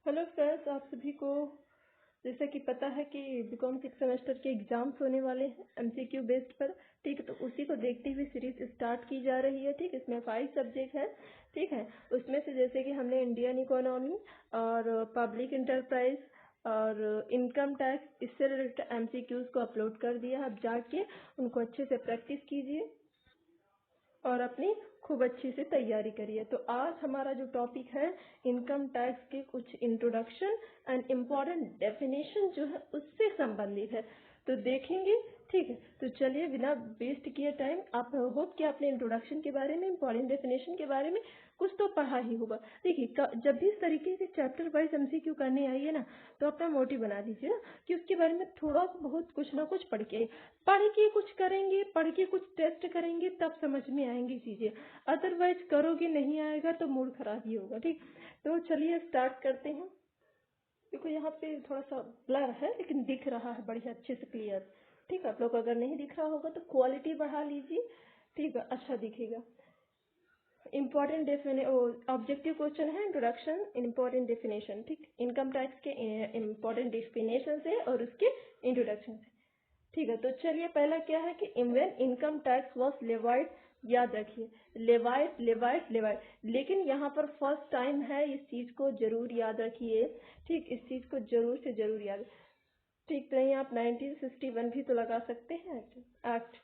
Hello friends, आप सभी को जैसा कि पता है कि बीकॉम 6 सेमेस्टर के एग्जाम्स होने वाले हैं एमसीक्यू बेस्ड पर। ठीक है, तो उसी को देखते हुए सीरीज स्टार्ट की जा रही है। ठीक, इसमें 5 सब्जेक्ट है। ठीक है, उसमें से जैसे कि हमने इंडियन इकोनॉमी और पब्लिक इंटरप्राइज और इनकम टैक्स इससे रिलेटेड एमसीक्यूज को अपलोड कर दिया। आप जाके उनको अच्छे से प्रैक्टिस कीजिए और अपनी खूब अच्छी से तैयारी करिए। तो आज हमारा जो टॉपिक है इनकम टैक्स के कुछ इंट्रोडक्शन एंड इम्पोर्टेंट डेफिनेशन जो है उससे संबंधित है, तो देखेंगे। ठीक है, तो चलिए बिना वेस्ट किए टाइम, आप होप कि आपने इंट्रोडक्शन के बारे में, इम्पोर्टेंट डेफिनेशन के बारे में कुछ तो पढ़ा ही होगा। देखिए, जब भी इस तरीके के चैप्टर वाइज एमसीक्यू करने आइए ना, तो अपना मोटिव बना दीजिए ना कि उसके बारे में थोड़ा बहुत कुछ ना कुछ पढ़ के कुछ करेंगे, पढ़ के कुछ टेस्ट करेंगे, तब समझ में आएंगी चीजें। अदरवाइज करोगे नहीं आएगा तो मूड खराब ही होगा। ठीक, तो चलिए स्टार्ट करते हैं। देखो यहाँ पे थोड़ा सा ब्लर है लेकिन दिख रहा है बढ़िया अच्छे से क्लियर। ठीक, आप लोग अगर नहीं दिख रहा होगा तो क्वालिटी बढ़ा लीजिए। ठीक है, अच्छा दिखेगा। इम्पोर्टेंट ऑब्जेक्टिव क्वेश्चन है इंट्रोडक्शन इम्पोर्टेंट डेफिनेशन। ठीक, इनकम टैक्स के इम्पोर्टेंट डेफिनेशन से और उसके इंट्रोडक्शन से। ठीक है, तो चलिए पहला क्या है कि when income tax was levied. याद रखिए, लेवाइड लेवाइड लेवाइड, लेकिन यहाँ पर फर्स्ट टाइम है, इस चीज को जरूर याद रखिए। ठीक, इस चीज को जरूर से जरूर याद। ठीक, तो नहीं आप 1961 भी तो लगा सकते हैं। एक्ट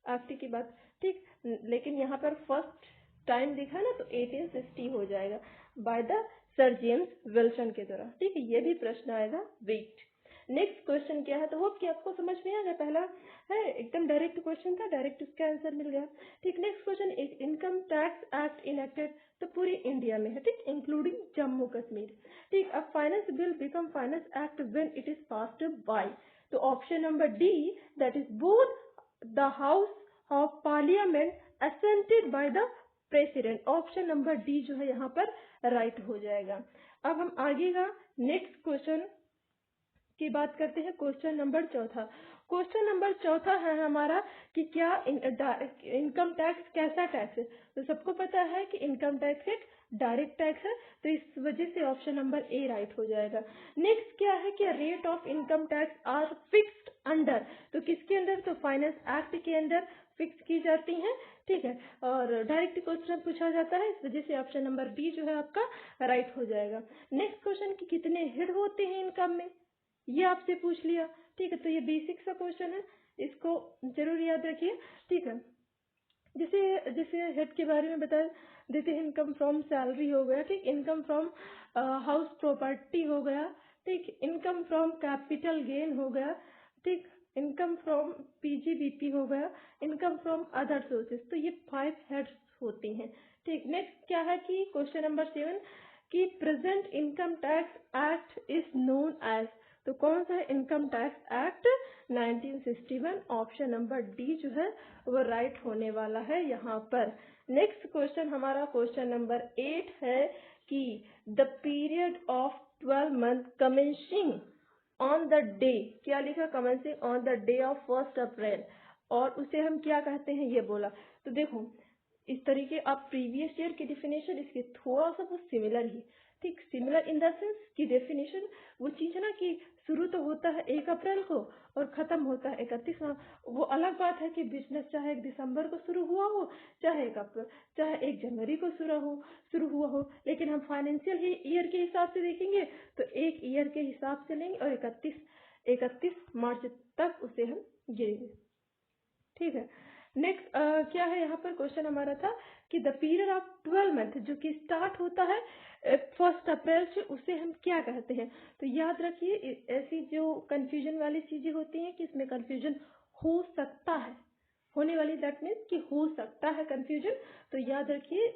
एक्ट की बात। ठीक, लेकिन यहाँ पर फर्स्ट टाइम दिखा ना तो 1860 हो जाएगा by the sir James Wilson के द्वारा। ठीक है, ये भी प्रश्न आएगा। वेट, नेक्स्ट क्वेश्चन क्या है, तो होप कि आपको समझ में आ गया। पहला है एकदम डायरेक्ट क्वेश्चन था, डायरेक्ट उसका आंसर मिल गया। ठीक, next question, income tax act enacted तो पूरी इंडिया में है। ठीक, इंक्लूडिंग जम्मू कश्मीर। ठीक, अब finance bill become finance act when it is passed by. तो option number D, that is both the house of parliament assented by the president. Option number D जो है यहाँ पर राइट हो जाएगा। अब हम आगे का नेक्स्ट क्वेश्चन की बात करते हैं। क्वेश्चन नंबर चौथा। क्वेश्चन नंबर चौथा है हमारा कि क्या इनकम टैक्स कैसा टैक्स है। तो सबको पता है कि इनकम टैक्स एक डायरेक्ट टैक्स है, तो इस वजह से ऑप्शन नंबर ए राइट हो जाएगा। नेक्स्ट क्या है कि rate of income tax are fixed under. तो किसके अंदर, तो फाइनेंस एक्ट के अंदर फिक्स की जाती हैं। ठीक है, और डायरेक्ट क्वेश्चन पूछा जाता है, इस वजह से ऑप्शन नंबर बी जो है आपका राइट हो जाएगा। नेक्स्ट क्वेश्चन कि कितने हेड होते हैं इनकम में, ये आपसे पूछ लिया। ठीक है, तो ये बेसिक सा क्वेश्चन है, इसको जरूर याद रखिए। ठीक है, जैसे जैसे हेड के बारे में बता देते हैं। इनकम फ्रॉम सैलरी हो गया। ठीक, इनकम फ्रॉम हाउस प्रॉपर्टी हो गया। ठीक, इनकम फ्रॉम कैपिटल गेन हो गया। ठीक, इनकम फ्रॉम पीजीबीपी हो गया, इनकम फ्रॉम अदर सोर्सेज। तो ये 5 हेड्स होते हैं। ठीक, नेक्स्ट क्या है कि क्वेश्चन नंबर 7 कि present income tax act is known as. तो कौन सा है income tax act 1961। Option number D जो है वो राइट होने वाला है यहाँ पर। नेक्स्ट क्वेश्चन हमारा क्वेश्चन नंबर 8 है कि the period of 12 month commencing on the day, क्या लिखा, commencing on the day of 1 April, और उसे हम क्या कहते हैं ये बोला। तो देखो इस तरीके आप प्रीवियस ईयर की डेफिनेशन इसके थोड़ा सा वो सिमिलर ही। ठीक, सिमिलर इन द सेंस की डेफिनेशन वो चीज है ना कि शुरू तो होता है 1 अप्रैल को और खत्म होता है 31 मार्च। वो अलग बात है कि बिजनेस चाहे 1 दिसंबर को शुरू हुआ हो, चाहे 1 अप्रैल, चाहे 1 जनवरी को शुरू हुआ हो, लेकिन हम फाइनेंशियल ईयर के हिसाब से देखेंगे तो 1 ईयर के हिसाब से लेंगे और 31 मार्च तक उसे हम गिनेंगे। ठीक है, नेक्स्ट क्या है यहाँ पर क्वेश्चन हमारा था कि द पीरियड ऑफ 12 मंथ जो कि स्टार्ट होता है 1 अप्रैल से, उसे हम क्या कहते हैं। तो याद रखिए, ऐसी जो कंफ्यूजन वाली चीजें होती हैं कि इसमें कंफ्यूजन हो सकता है, होने वाली, दैट मीन्स कि हो सकता है कंफ्यूजन। तो याद रखिए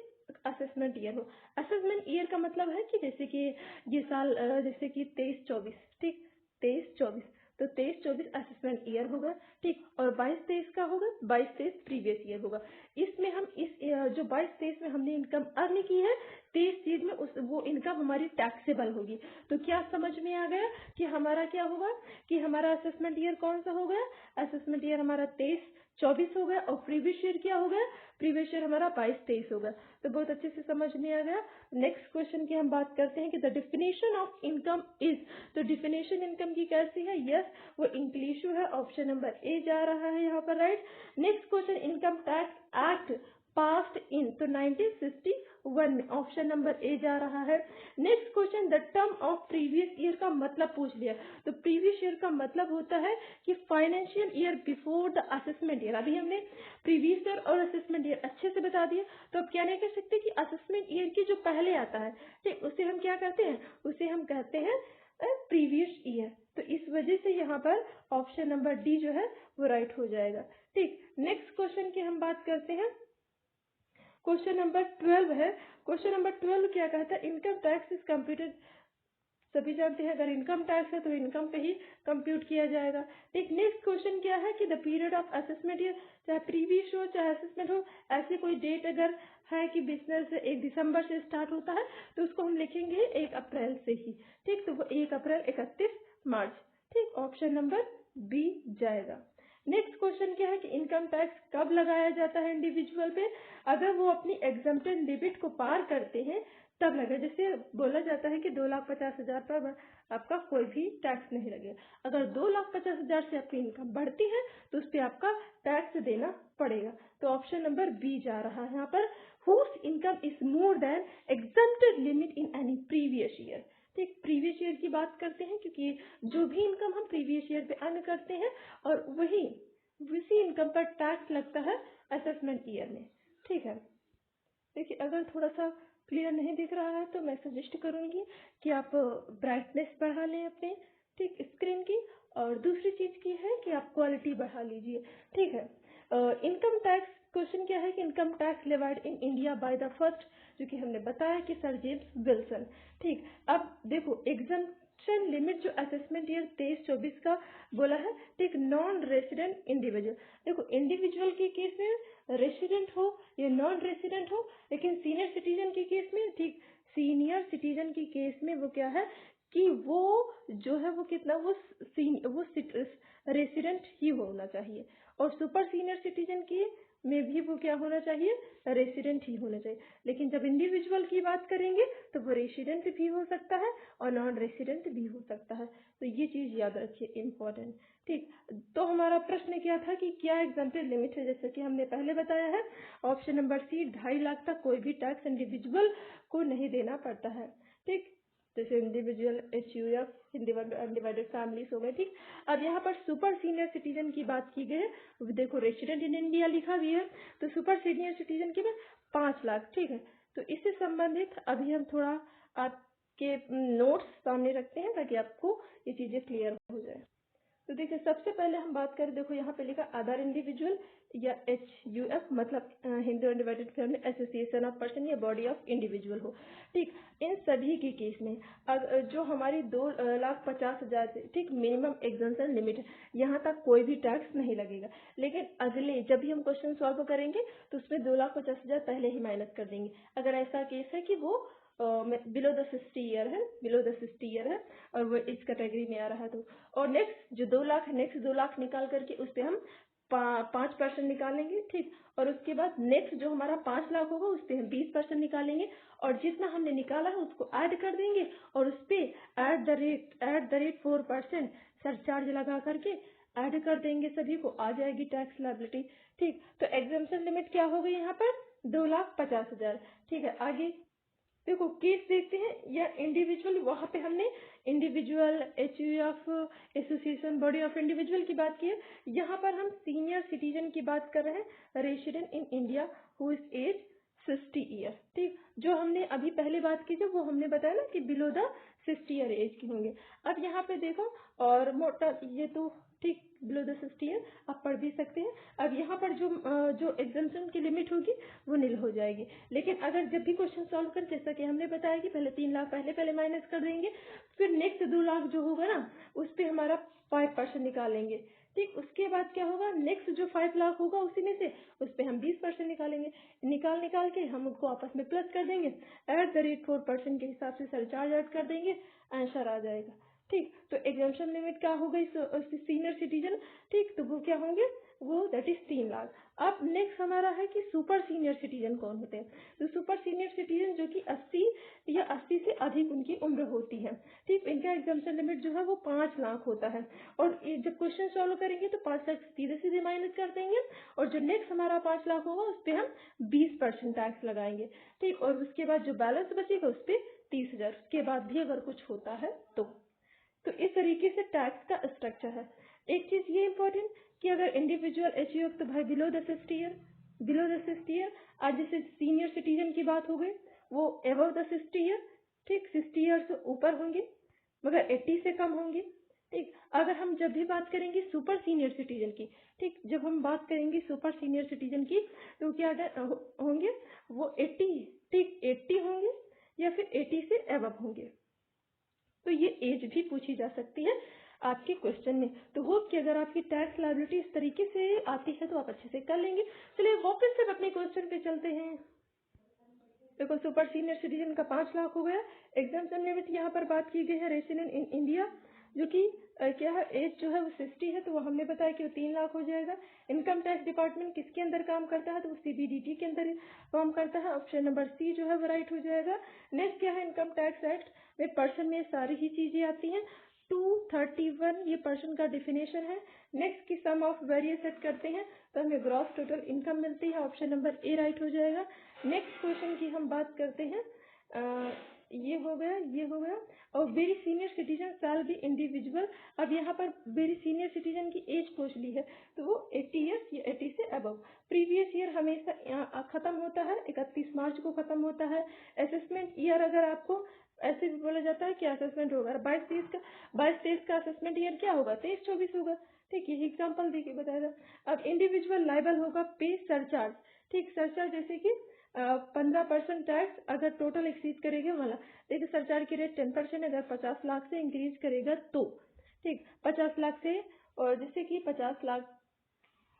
असेसमेंट ईयर हो। असेसमेंट ईयर का मतलब है कि जैसे कि ये साल जैसे कि 23-24। ठीक, 23-24, तो 23-24 असेसमेंट ईयर होगा। ठीक, और 22-23 का होगा, 22-23 प्रीवियस ईयर होगा। इसमें हम इस जो 22-23 में हमने इनकम अर्न की है, 23 में वो इनकम हमारी टैक्सेबल होगी। तो क्या समझ में आ गया कि हमारा क्या होगा कि हमारा असेसमेंट ईयर कौन सा हो गया। असेसमेंट ईयर हमारा 23 24 हो गया, और प्रीवियस ईयर क्या हो गया, प्रीवियस ईयर हमारा 22-23 हो गया। तो बहुत अच्छे से समझ में आ गया। नेक्स्ट क्वेश्चन की हम बात करते हैं कि the definition of income is. तो डिफिनेशन इनकम की कैसी है, यस वो इंक्लूसिव है, ऑप्शन नंबर ए जा रहा है यहाँ पर, right. Next question, income tax act passed in, तो 1961 में, ऑप्शन नंबर ए जा रहा है। Next question, the term of previous year का मतलब पूछ लिया। तो प्रीवियस ईयर का मतलब होता है कि financial year before the assessment year. अभी हमने प्रीवियस ईयर और असेसमेंट ईयर अच्छे से बता दिया, तो अब क्या नहीं कर सकते कि असेसमेंट ईयर की जो पहले आता है, ठीक, उसे हम क्या कहते हैं, उसे हम कहते हैं प्रीवियस ईयर। तो इस वजह से यहाँ पर ऑप्शन नंबर डी जो है वो राइट हो जाएगा, ठीक। नेक्स्ट क्वेश्चन की हम बात करते हैं, क्वेश्चन नंबर 12 है। क्वेश्चन नंबर 12 क्या कहता है, इनकम टैक्स इज कंप्यूटेड। सभी जानते हैं अगर इनकम टैक्स है तो इनकम पे ही कंप्यूट किया जाएगा, ठीक। नेक्स्ट क्वेश्चन क्या है कि the period of assessment year, चाहे प्रीवियस हो चाहे असेसमेंट हो, ऐसी कोई डेट अगर है कि बिजनेस 1 दिसंबर से स्टार्ट होता है तो उसको हम लिखेंगे 1 अप्रैल से ही, ठीक। तो वो 1 अप्रैल 31 मार्च, ठीक, ऑप्शन नंबर बी जाएगा। नेक्स्ट क्वेश्चन क्या है कि इनकम टैक्स कब लगाया जाता है इंडिविजुअल पे, अगर वो अपनी एग्जम्प्टेड लिमिट को पार करते हैं तब लगे। जैसे बोला जाता है कि 2,50,000 पर आपका कोई भी टैक्स नहीं लगेगा। अगर 2,50,000 से आपकी इनकम बढ़ती है तो उस पर आपका टैक्स देना पड़ेगा। तो ऑप्शन नंबर बी जा रहा है यहाँ पर, whose income is more than exempted limit in any previous year, ठीक। प्रीवियस ईयर की बात करते हैं क्योंकि जो भी इनकम हम प्रीवियस ईयर पे अर्न करते हैं और उसी इनकम पर टैक्स लगता है असेसमेंट ईयर में, ठीक है। देखिए अगर थोड़ा सा क्लियर नहीं दिख रहा है तो मैं सजेस्ट करूंगी कि आप ब्राइटनेस बढ़ा लें अपने, ठीक, स्क्रीन की। और दूसरी चीज की है कि आप क्वालिटी बढ़ा लीजिए, ठीक है। इनकम टैक्स क्वेश्चन क्या है कि income tax levied in India by the first, जो कि हमने बताया कि सर जेम्स विल्सन, ठीक। अब देखो एग्जम्पशन लिमिट जो असेसमेंट ईयर 23-24 का बोला है, ठीक, नॉन रेसिडेंट इंडिविजुअल। देखो इंडिविजुअल के केस में रेसिडेंट हो या नॉन रेसिडेंट हो, लेकिन सीनियर सिटीजन के केस में, ठीक, सीनियर सिटीजन के केस में वो क्या है कि वो जो है वो कितना वो रेसिडेंट ही होना चाहिए, और सुपर सीनियर सिटीजन की में भी वो क्या होना चाहिए, रेसिडेंट ही होना चाहिए। लेकिन जब इंडिविजुअल की बात करेंगे तो वो रेसिडेंट भी हो सकता है और नॉन रेसिडेंट भी हो सकता है। तो ये चीज याद रखिए, इम्पोर्टेंट, ठीक। तो हमारा प्रश्न क्या था कि क्या एग्जम्प्टेड लिमिट है, जैसे कि हमने पहले बताया है, ऑप्शन नंबर सी 2.5 लाख तक कोई भी टैक्स इंडिविजुअल को नहीं देना पड़ता है, ठीक। जैसे इंडिविजुअल HUF अनडिवाइडेड फैमिलीज हो गए, ठीक। अब यहाँ पर सुपर सीनियर सिटीजन की बात की गई है, देखो रेसिडेंट इन इंडिया लिखा भी है, तो सुपर सीनियर सिटीजन की में 5 लाख, ठीक है। तो इससे संबंधित अभी हम थोड़ा आपके नोट्स सामने रखते हैं ताकि आपको ये चीजें क्लियर हो जाए। तो देखिए सबसे पहले हम बात करें, देखो यहाँ पे लिखा अदर इंडिविजुअल या HUF, मतलब Hindu undivided family association of person या बॉडी ऑफ इंडिविजुअल हो, ठीक। इन सभी के केस में जो हमारी 2,50,000 से, ठीक, मिनिमम एग्जम्पशन लिमिट है, यहाँ तक कोई भी टैक्स नहीं लगेगा। लेकिन अगले जब भी हम क्वेश्चन सॉल्व करेंगे तो उसमें 2,50,000 पहले ही माइनस कर देंगे, अगर ऐसा केस है कि वो बिलो द 60 ईयर है, बिलो द 60 ईयर है और वो इस कैटेगरी में आ रहा है तो। और नेक्स्ट जो 2 लाख है, नेक्स्ट 2 लाख निकाल करके उस पर हम 5% निकालेंगे, ठीक। और उसके बाद नेक्स्ट जो हमारा 5 लाख होगा उस पर हम 20% निकालेंगे, और जितना हमने निकाला है उसको ऐड कर देंगे और उस पर एट द रेट 4% सरचार्ज लगा करके ऐड कर देंगे, सभी को आ जाएगी टैक्स लायबिलिटी, ठीक। तो एग्जम्पशन लिमिट क्या हो गई यहाँ पर, 2,50,000, ठीक है। आगे देखो केस देखते हैं, या इंडिविजुअल, वहां पे हमने individual HUF association body of individual की बात की है, यहाँ पर हम सीनियर सिटीजन की बात कर रहे हैं, resident in India who is age 60 year, ठीक। जो हमने अभी पहले बात की थी वो हमने बताया ना कि बिलो द 60 ईयर एज के होंगे। अब यहाँ पे देखो, और मोटा ये तो ठीक बिलो द 60 ईयर आप पढ़ भी सकते हैं। अब यहाँ पर जो एग्जम्पशन की लिमिट होगी वो नील हो जाएगी। लेकिन अगर जब भी क्वेश्चन सॉल्व कर, जैसा कि हमने बताया कि पहले 3 लाख पहले माइनस कर देंगे, फिर नेक्स्ट 2 लाख जो होगा ना उस पर हमारा 5% निकालेंगे, ठीक। उसके बाद क्या होगा, नेक्स्ट जो 5 लाख होगा उसी में से उस पर हम 20% निकालेंगे, निकाल के हम उसको आपस में प्लस कर देंगे, एट द रेट 4% के हिसाब से सरचार्ज ऐड कर देंगे, आंसर आ जाएगा। ठीक। तो एग्जाम्पशन लिमिट क्या हो गई सीनियर सिटीजन, ठीक, तो वो क्या होंगे, वो दैट इज 3 लाख। अब नेक्स्ट हमारा है कि सुपर सीनियर सिटीजन कौन होते हैं। तो सुपर सीनियर सिटीजन जो कि 80 या 80 से अधिक उनकी उम्र होती है, ठीक, इनका एग्जाम्पशन लिमिट जो है वो 5 लाख होता है। और जब क्वेश्चन सॉल्व करेंगे तो 5 लाख सीधे सीधे माइनस कर देंगे, और जो नेक्स्ट हमारा 5 लाख होगा उस पर हम 20% टैक्स लगाएंगे, ठीक। और उसके बाद जो बैलेंस बचेगा उस पर 30,000, उसके बाद भी अगर कुछ होता है तो इस तरीके से टैक्स का स्ट्रक्चर है। एक चीज ये इम्पोर्टेंट कि अगर इंडिविजुअल एचयूएफ तो भाई below the 60 year, below the 60 year. आज जैसे सीनियर सिटीजन की बात हो गई, वो एबव द 60 ईयर, ठीक, 60 ईयर से ऊपर होंगे मगर 80 से कम होंगे, ठीक। अगर हम जब भी बात करेंगे सुपर सीनियर सिटीजन की, ठीक, जब हम बात करेंगे सुपर सीनियर सिटीजन की तो क्या होंगे, वो 80, ठीक, 80 होंगे या फिर 80 से एबव होंगे। तो ये एज भी पूछी जा सकती है आपके क्वेश्चन में। तो होप कि अगर आपकी टैक्स लायबिलिटी इस तरीके से आती है तो आप अच्छे से कर लेंगे। चलिए वापस से अपने क्वेश्चन पे चलते हैं। देखो सुपर सीनियर सिटीजन का 5 लाख हो गया। एग्जाम्पशन लिमिट यहाँ पर बात की गई है रेसिडेंट इन इंडिया, जो कि क्या है, एज जो है वो 60 है, तो वो हमने बताया कि वो 3 लाख हो जाएगा। इनकम टैक्स डिपार्टमेंट किसके अंदर काम करता है, तो वो सीबीडीटी के अंदर काम करता है। ऑप्शन नंबर सी जो है वो राइट हो जाएगा। नेक्स्ट क्या है, इनकम टैक्स एक्ट में पर्सन में सारी ही चीजें आती हैं। 231 ये पर्सन का डिफिनेशन है। नेक्स्ट की सम ऑफ वेरियस सेट करते हैं तो हमें ग्रॉस टोटल इनकम मिलती है। ऑप्शन नंबर ए राइट हो जाएगा। नेक्स्ट क्वेश्चन की हम बात करते हैं, ये हो गया। और very senior citizen shall be individual. अब यहाँ पर वेरी सीनियर सिटीजन की एज पूछ ली है, तो वो 80 ईयर्स या 80 से अबव। प्रीवियस ईयर हमेशा खत्म होता है, 31 मार्च को खत्म होता है। असेसमेंट ईयर अगर आपको ऐसे भी बोला जाता है कि असेसमेंट होगा 22-23 का असेसमेंट ईयर क्या होगा, 23-24 होगा, ठीक है, एग्जाम्पल देके बताया। अब इंडिविजुअल लाइबल होगा पे सरचार्ज, ठीक, सरचार्ज जैसे कि 15% टैक्स अगर टोटल एक्सीड करेगा वाला। देखिए सरचार्ज की रेट 10% अगर 50 लाख से इंक्रीज करेगा तो, ठीक, 50 लाख से, और जैसे कि 50 लाख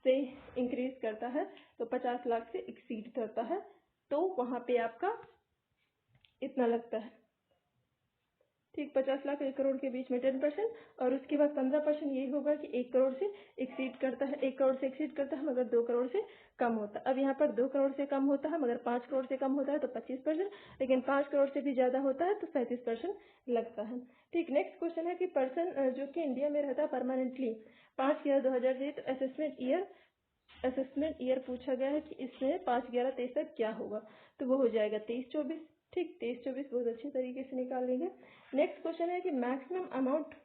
से इंक्रीज करता है तो 50 लाख से एक्सीड करता है तो वहां पे आपका इतना लगता है, ठीक, 50 लाख 1 करोड़ के बीच में 10%, और उसके बाद 15% यही होगा कि 1 करोड़ से एक्सीड करता है, 1 करोड़ से एक्सीड करता है मगर 2 करोड़ से कम होता है। अब यहाँ पर 2 करोड़ से कम होता है मगर 5 करोड़ से कम होता है तो 25%, लेकिन 5 करोड़ से भी ज्यादा होता है तो 37% लगता है, ठीक। नेक्स्ट क्वेश्चन है कि पर्सन जो कि इंडिया में रहता है परमानेंटली 5/11/2023, तो असेसमेंट ईयर पूछा गया है कि इसमें 5/11/23 तक क्या होगा, तो वो हो जाएगा 23-24, ठीक, 23-24 बहुत अच्छे तरीके से निकाल लेंगे। नेक्स्ट क्वेश्चन है कि मैक्सिमम अमाउंट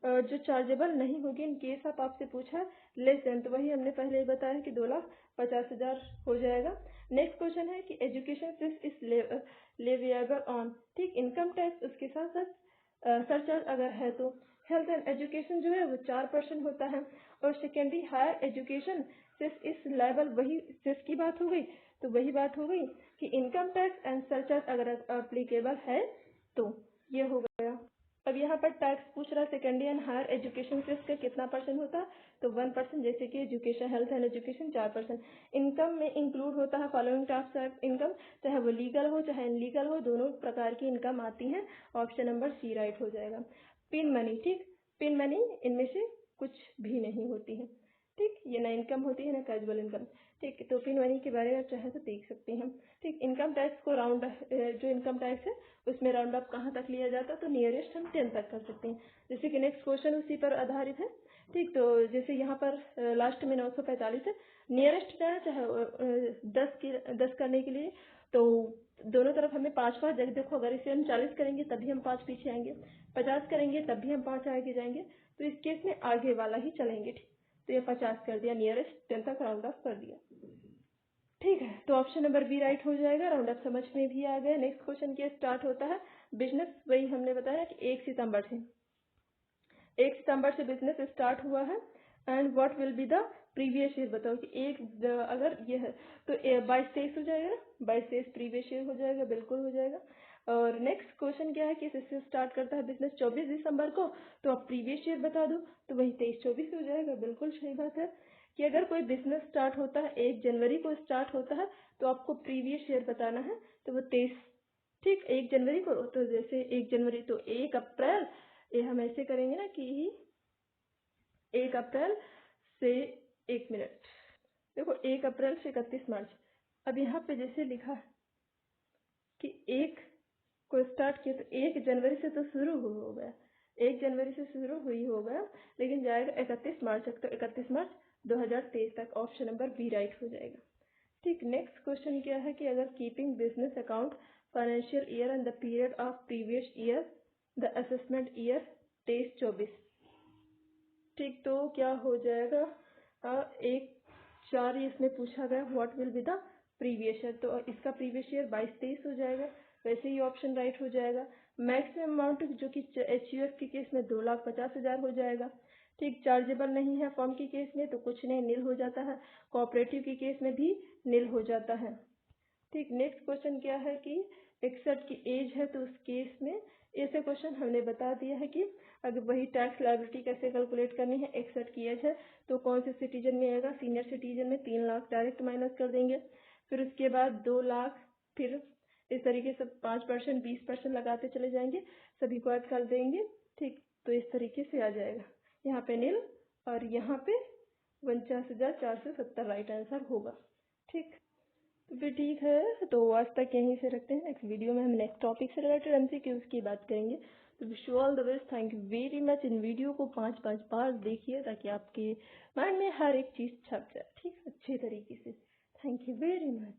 जो चार्जेबल नहीं होगी इन केस ऑफ आपसे पूछा लेस देन, तो वही हमने पहले ही बताया कि 2,50,000 हो जाएगा। नेक्स्ट क्वेश्चन है कि education cess is leviable on, ठीक, इनकम टैक्स उसके साथ साथ सरचार्ज अगर है तो। हेल्थ एंड एजुकेशन जो है वो 4% होता है। और सेकेंडरी हायर एजुकेशन सेस इस लेवल, वही सेस की बात हो गई, तो वही बात हो गई कि इनकम टैक्स एंड सरचार्ज अगर अप्लीकेबल है तो ये हो गया। अब यहाँ पर टैक्स पूछ रहा है secondary and higher education cess का कितना परसेंट होता है, तो 1%, जैसे कि education, health and education 4%। Income में इंक्लूड होता है फॉलोइंग टाइप्स ऑफ इनकम, चाहे वो लीगल हो चाहे इनलीगल हो, दोनों प्रकार की इनकम आती है। ऑप्शन नंबर सी राइट हो जाएगा। पिन मनी, ठीक, पिन मनी इनमें से कुछ भी नहीं होती है, ठीक, ये ना इनकम होती है ना कैजुअल इनकम, ठीक। तो पिन मनी के बारे में चाहे तो देख सकते हैं, ठीक। इनकम टैक्स को राउंड, जो इनकम टैक्स है उसमें राउंड अप कहाँ तक लिया जाता है, तो नियरेस्ट हम 10 तक कर सकते हैं। जैसे कि नेक्स्ट क्वेश्चन उसी पर आधारित है, ठीक। तो जैसे यहाँ पर लास्ट में 945 है, नियरेस्ट क्या है, चाहे 10 करने के लिए तो दोनों तरफ हमें 5-5, देखो अगर इसे हम 40 करेंगे तभी हम 5 पीछे आएंगे, 50 करेंगे तब भी हम 5 आगे जाएंगे, तो इस केस में आगे वाला ही चलेंगे, ठीक। तो ये 50 कर दिया, नियरेस्ट 10 तक राउंड ऑफ कर दिया, ठीक है। तो ऑप्शन नंबर बी राइट हो जाएगा। राउंड अप समझ में भी आ गया। नेक्स्ट क्वेश्चन क्या स्टार्ट होता है, बिजनेस, वही हमने बताया कि 1 सितंबर से बिजनेस स्टार्ट हुआ है। And what will be the previous year, बताओ कि अगर ये है तो 22-23 हो जाएगा ना, 22-23 प्रीवियस ईयर हो जाएगा, बिल्कुल हो जाएगा। और नेक्स्ट क्वेश्चन क्या है कि इससे स्टार्ट करता है बिजनेस 24 दिसंबर को, तो आप प्रीवियस ईयर बता दो, तो वही 23-24 हो जाएगा, बिल्कुल सही बात है। कि अगर कोई बिजनेस स्टार्ट होता है 1 जनवरी को स्टार्ट होता है तो आपको प्रीवियस ईयर बताना है, तो वो 23, ठीक, 1 जनवरी को, तो जैसे 1 जनवरी तो 1 अप्रैल, ये हम ऐसे करेंगे ना कि 1 अप्रैल से 1 मिनट, देखो 1 अप्रैल से 31 मार्च। अब यहाँ पे जैसे लिखा कि 1 को स्टार्ट किया तो 1 जनवरी से तो शुरू हो गया, 1 जनवरी से शुरू हुई होगा, लेकिन जाएगा 31 मार्च तक, तो 31 मार्च 2023 तक। ऑप्शन नंबर बी राइट हो जाएगा। ठीक, नेक्स्ट क्वेश्चन क्या है कि अगर keeping business account financial year and the period of previous year the assessment year 23-24। ठीक, तो क्या हो जाएगा, 1-4 इसमें पूछा गया what will be the previous year, तो इसका प्रीवियस ईयर 22-23 हो जाएगा, वैसे ही ऑप्शन राइट हो जाएगा। मैक्सिमम अमाउंट जो कि HUF के केस में 2,50,000 हो जाएगा। ठीक, चार्जेबल नहीं है फॉर्म के केस में तो कुछ नहीं, नील हो जाता है। कोऑपरेटिव के केस में भी नील हो जाता है। ठीक, नेक्स्ट क्वेश्चन क्या है कि 61 की एज है तो उस केस में ऐसे क्वेश्चन हमने बता दिया है कि अगर वही टैक्स लायबिलिटी कैसे कैलकुलेट करनी है। 61 की एज है तो कौन से सिटीजन में आएगा, सीनियर सिटीजन में 3 लाख डायरेक्ट माइनस कर देंगे, फिर उसके बाद 2 लाख, फिर इस तरीके से 5% 20% लगाते चले जाएंगे, सभी को ऐड कर देंगे। ठीक, तो इस तरीके से आ जाएगा, यहाँ पे नील और यहाँ पे 49,470 राइट आंसर होगा। ठीक, तो फिर ठीक है, तो आज तक यहीं से रखते हैं। नेक्स्ट वीडियो में हम नेक्स्ट टॉपिक से रिलेटेड MCQs की बात करेंगे। तो wish you all the best, thank you very much. In video को 5-5 बार देखिए ताकि आपके माइंड में हर एक चीज़ छप जाए, ठीक, अच्छे तरीके से। Thank you very much.